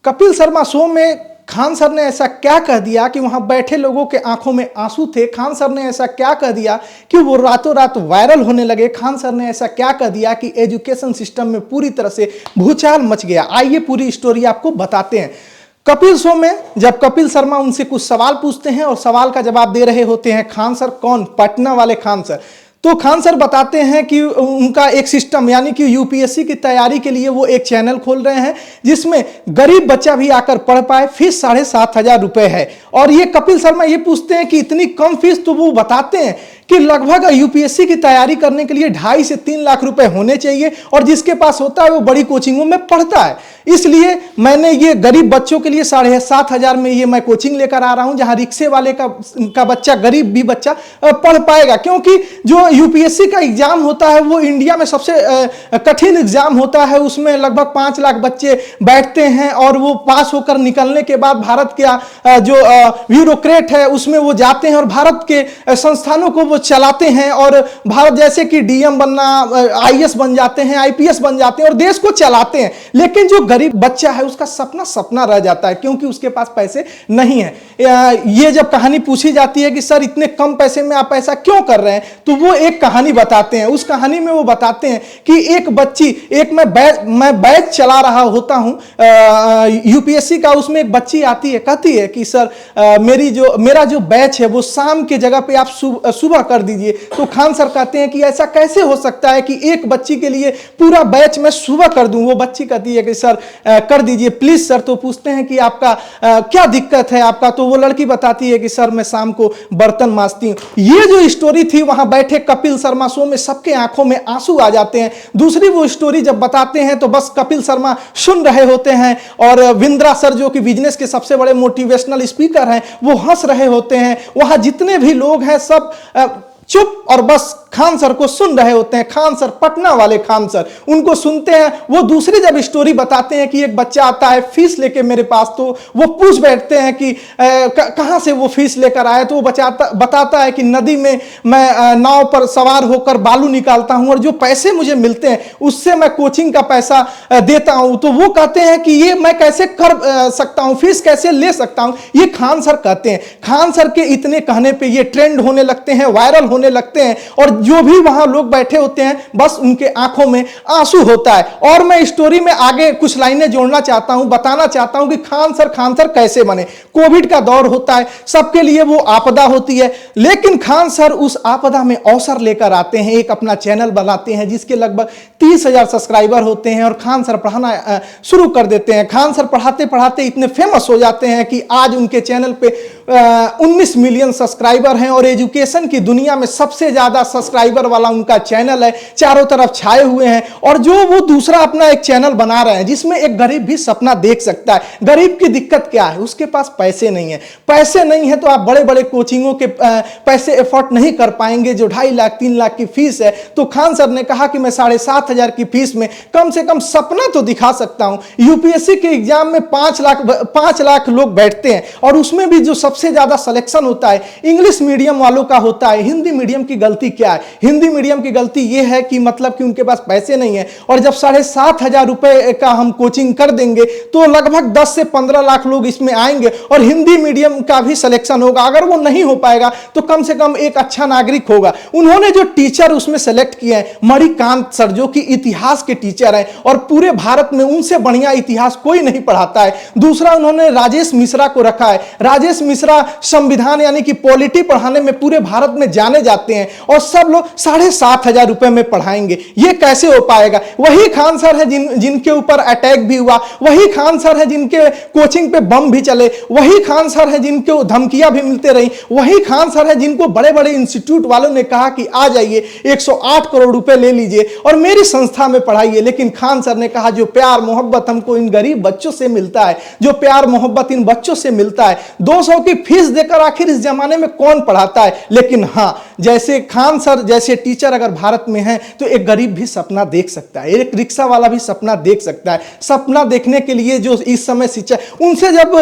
Kapil Sharma show में Khan sir ने ऐसा क्या कह दिया कि वहां बैठे लोगों के आंखों में आंसू थे। खान सर ने ऐसा क्या कह दिया कि वो रातों रात वायरल होने लगे। खान सर ने ऐसा क्या कह दिया कि एजुकेशन सिस्टम में पूरी तरह से भूचाल मच गया। आइए पूरी स्टोरी आपको बताते हैं। कपिल शो में जब कपिल शर्मा उनसे कुछ सवाल पूछते हैं और सवाल का जवाब दे रहे होते हैं खान सर, कौन? पटना वाले खान सर। तो खान सर बताते हैं कि उनका एक सिस्टम यानी कि यूपीएससी की तैयारी के लिए वो एक चैनल खोल रहे हैं जिसमें गरीब बच्चा भी आकर पढ़ पाए। फीस 7,500 रुपए है। और ये कपिल शर्मा ये पूछते हैं कि इतनी कम फीस, तो वो बताते हैं कि लगभग यूपीएससी की तैयारी करने के लिए 2.5 से 3 लाख रुपए होने चाहिए और जिसके पास होता है वो बड़ी कोचिंगों में पढ़ता है। इसलिए मैंने ये गरीब बच्चों के लिए 7,500 में ये मैं कोचिंग लेकर आ रहा हूं जहां रिक्शे वाले का बच्चा, गरीब भी बच्चा पढ़ पाएगा। क्योंकि जो यूपीएससी का एग्जाम होता है वो इंडिया में सबसे कठिन एग्जाम होता है। उसमें लगभग 5 लाख बच्चे बैठते हैं और वो पास होकर निकलने के बाद भारत का जो ब्यूरोक्रेट है उसमें वो जाते हैं और भारत के संस्थानों को वो चलाते हैं और भारत जैसे कि डीएम बनना, आईएएस बन जाते हैं, आईपीएस बन जाते हैं और देश को चलाते हैं। लेकिन जो गरीब बच्चा है उसका सपना रह जाता है क्योंकि उसके पास पैसे नहीं है। ये जब कहानी पूछी जाती है कि सर इतने कम पैसे में आप ऐसा क्यों कर रहे हैं, तो वो एक कहानी बताते हैं। उस कहानी में वो बताते हैं कि एक बच्ची, मैं बैच चला रहा होता हूं यूपीएससी का, उसमें एक बच्ची आती है, कहती है कि सर मेरा जो बैच है वो शाम के जगह पे आप सुबह कर दीजिए। तो खान सर कहते हैं कि ऐसा कैसे हो सकता है कि एक बच्ची के लिए पूरा बैच मैं सुबह कर दूं। वो बच्ची कहती है कि सर कर दीजिए प्लीज सर। तो पूछते हैं कि आपका क्या दिक्कत है आपका, तो वो लड़की बताती है कि सर मैं शाम को बर्तन मांजती हूं। ये जो स्टोरी थी वहां बैठे कपिल शर्मा शो में सबके आंखों में आंसू आ जाते हैं। दूसरी वो स्टोरी जब बताते हैं तो बस कपिल शर्मा सुन रहे होते हैं और विंद्रा सर जो कि बिजनेस के सबसे बड़े मोटिवेशनल स्पीकर हैं वो हंस रहे होते हैं। वहां जितने भी लोग हैं सब चुप और बस खान सर को सुन रहे होते हैं। खान सर, पटना वाले खान सर, उनको सुनते हैं। वो दूसरी जब स्टोरी बताते हैं कि एक बच्चा आता है फीस लेके मेरे पास, तो वो पूछ बैठते हैं कि कहां से वो फीस लेकर आए। तो वो बताता है कि नदी में मैं नाव पर सवार होकर बालू निकालता हूं और जो पैसे मुझे मिलते हैं उससे मैं कोचिंग का पैसा देता हूं। तो वो कहते हैं कि ये मैं कैसे कर सकता हूं, फीस कैसे ले सकता हूं, ये खान सर कहते हैं। खान सर के इतने कहने पर ये ट्रेंड होने लगते हैं, वायरल होने लगते हैं और जो भी वहां लोग बैठे होते हैं बस उनके आंखों में आंसू होता है। और मैं स्टोरी में आगे कुछ लाइनें जोड़ना चाहता हूं, बताना चाहता हूं कि खान सर कैसे बने। कोविड का दौर होता है, सबके लिए वो आपदा होती है, लेकिन खान सर उस आपदा में अवसर लेकर आते हैं। एक अपना चैनल बनाते हैं जिसके लगभग 30,000 सब्सक्राइबर होते हैं और खान सर पढ़ाना शुरू कर देते हैं। खान सर पढ़ाते पढ़ाते इतने फेमस हो जाते हैं कि आज उनके चैनल पे 19 मिलियन सब्सक्राइबर हैं और एजुकेशन की दुनिया में सबसे ज्यादा सब्सक्राइबर वाला उनका चैनल है, चारों तरफ छाए हुए हैं। और जो वो दूसरा अपना एक चैनल बना रहे हैं जिसमें एक गरीब भी सपना देख सकता है। गरीब की दिक्कत क्या है, उसके पास पैसे नहीं है। पैसे नहीं है तो आप बड़े बड़े कोचिंगों के पैसे एफोर्ड नहीं कर पाएंगे जो 2.5 लाख 3 लाख की फीस है। तो खान सर ने कहा कि मैं 7,500 की फीस में कम से कम सपना तो दिखा सकता हूं। यूपीएससी के एग्जाम में 5 लाख लोग बैठते हैं और उसमें भी जो सबसे ज्यादा सिलेक्शन होता है इंग्लिश मीडियम वालों का होता है। हिंदी मीडियम की गलती क्या है? हिंदी मीडियम की गलती यह है कि मतलब कि उनके पास पैसे नहीं है और जब 7,500 रुपए का हम कोचिंग कर देंगे तो लगभग 10 से 15 लाख लोग इसमें आएंगे और हिंदी मीडियम का भी सिलेक्शन होगा। अगर वो नहीं हो पाएगा तो कम से कम एक अच्छा नागरिक होगा। उन्होंने जो टीचर उसमें सेलेक्ट किए हैं मणिकांत सर जो कि इतिहास के टीचर हैं और पूरे भारत में उनसे बढ़िया इतिहास कोई नहीं पढ़ाता है। दूसरा उन्होंने राजेश मिश्रा को रखा है। राजेश मिश्रा संविधान यानी कि पॉलिटी पढ़ाने में पूरे भारत में जाने जाते हैं और सब लोग 7,500 रुपए में पढ़ाएंगे। ये कैसे हो पाएगा? वही खान सर है जिनके ऊपर अटैक भी हुआ, वही खान सर है जिनके कोचिंग पे बम भी चले, वही खान सर है जिनको धमकियां भी मिलते रही, वही खान सर है जिनको बड़े बड़े इंस्टीट्यूट वालों ने कहा कि आ जाइए 108 करोड़ रुपए ले लीजिए और मेरी संस्था में पढ़ाइए। लेकिन खान सर ने कहा जो प्यार मोहब्बत हमको इन गरीब बच्चों से मिलता है, जो प्यार मोहब्बत इन बच्चों से मिलता है, 200 की फीस देकर आखिर इस जमाने में कौन पढ़ाता है। लेकिन हाँ, जैसे खान सर जैसे टीचर अगर भारत में हैं तो एक गरीब भी सपना देख सकता है, एक रिक्शा वाला भी सपना देख सकता है। सपना देखने के लिए जो इस समय शिक्षा, उनसे जब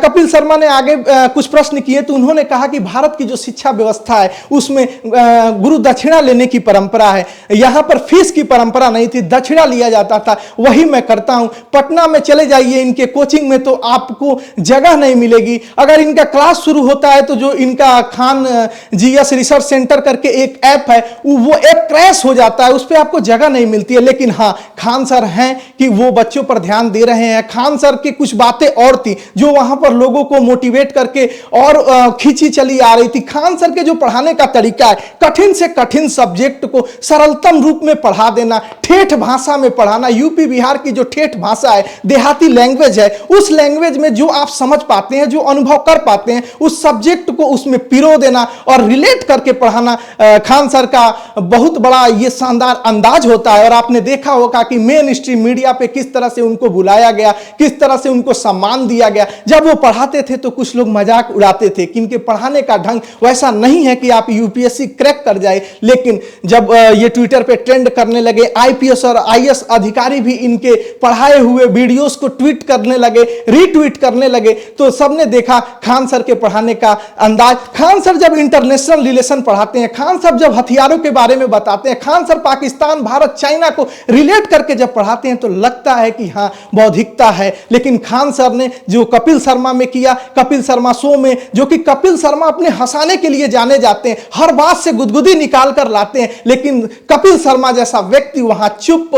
कपिल शर्मा ने आगे कुछ प्रश्न किए तो उन्होंने कहा कि भारत की जो शिक्षा व्यवस्था है उसमें गुरु दक्षिणा लेने की परंपरा है, यहां पर फीस की परंपरा नहीं थी, दक्षिणा लिया जाता था, वही मैं करता हूं। पटना में चले जाइए इनके कोचिंग में तो आपको जगह नहीं मिलेगी। अगर इनका क्लास शुरू होता है तो जो इनका खान जीएस रिसर्च सेंटर करके एक ऐप है वो ऐप क्रैश हो जाता है, उस पर आपको जगह नहीं मिलती है। लेकिन हाँ, खान सर हैं कि वो बच्चों पर ध्यान दे रहे हैं। खान सर की कुछ बातें और थी जो वहां पर लोगों को मोटिवेट करके और खींची चली आ रही थी। खान सर के जो पढ़ाने का तरीका है, कठिन से कठिन सब्जेक्ट को सरलतम रूप में पढ़ा देना, ठेठ भाषा में पढ़ाना। यूपी बिहार की जो ठेठ भाषा है, देहाती लैंग्वेज है, उस लैंग्वेज में जो आप समझ पाते हैं, जो अनुभव कर पाते हैं, उस सब्जेक्ट को उसमें पिरो देना और रिलेट करके पढ़ाना खान सर का बहुत बड़ा ये शानदार अंदाज होता है। और आपने देखा होगा कि मेन स्ट्रीम मीडिया पे किस तरह से उनको बुलाया गया, किस तरह से उनको सम्मान दिया गया। जब वो पढ़ाते थे तो कुछ लोग मजाक उड़ाते थे कि इनके पढ़ाने का ढंग वैसा नहीं है कि आप यूपीएससी क्रैक कर जाए। लेकिन जब ये ट्विटर पे ट्रेंड करने लगे, आईपीएस और आईएएस अधिकारी भी इनके पढ़ाए हुए वीडियोस को ट्वीट करने लगे, रीट्वीट करने लगे, तो सबने देखा खान सर के पढ़ाने का अंदाज। खान सर जब इंटरनेशनल रिलेशन पढ़ाते हैं, खान सर जब हथियारों के बारे में बताते हैं, खान सर पाकिस्तान, भारत, चाइना को रिलेट करके जब पढ़ाते हैं तो लगता है कि हाँ, बौद्धिकता है। लेकिन खान सर ने जो कपिल शर्मा में किया, कपिल शर्मा शो में, जो कि कपिल शर्मा अपने हंसाने के लिए जाने जाते हैं, हर बात से गुदगुदी निकाल कर लाते हैं, लेकिन कपिल शर्मा जैसा व्यक्ति वहां चुप,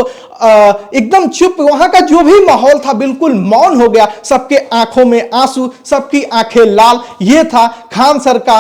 एकदम चुप, वहां का जो भी माहौल था बिल्कुल मौन हो गया। सबके आंखों में आंसू, सबकी आंखें लाल। ये था खान सर का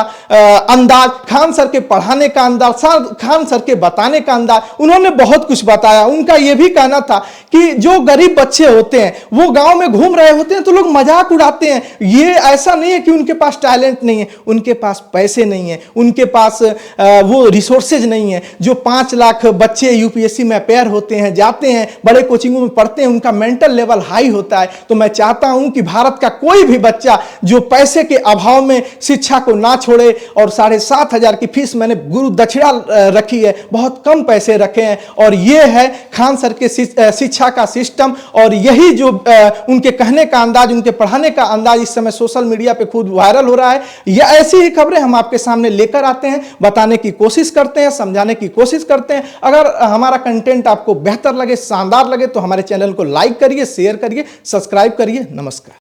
अंदाज, खान सर के पढ़ाने का अंदाज, खान सर के बताने का अंदाज। उन्होंने बहुत कुछ बताया। उनका यह भी कहना था कि जो गरीब बच्चे होते हैं वो गांव में घूम रहे होते हैं तो लोग मजाक उड़ाते हैं। ये ऐसा नहीं है कि उनके पास टैलेंट नहीं है, उनके पास पैसे नहीं है, उनके पास वो रिसोर्सेज नहीं है। जो 5 लाख बच्चे यूपीएससी में अपेयर होते हैं, जाते हैं, बड़े कोचिंगों में पढ़ते हैं, उनका मेंटल लेवल हाई होता है। तो मैं चाहता हूं कि भारत का कोई भी बच्चा जो पैसे के अभाव में शिक्षा को ना छोड़े। और 7,500 की फीस मैंने गुरु दक्षिणा रखी है, बहुत कम पैसे रखे हैं। और ये है खान सर के शिक्षा का सिस्टम। और यही जो उनके कहने का अंदाज, उनके पढ़ाने का अंदाज इस समय सोशल मीडिया पे खूब वायरल हो रहा है। या ऐसी ही खबरें हम आपके सामने लेकर आते हैं, बताने की कोशिश करते हैं, समझाने की कोशिश करते हैं। अगर हमारा कंटेंट आपको बेहतर लगे, शानदार लगे तो हमारे चैनल को लाइक करिए, शेयर करिए, सब्सक्राइब करिए। नमस्कार।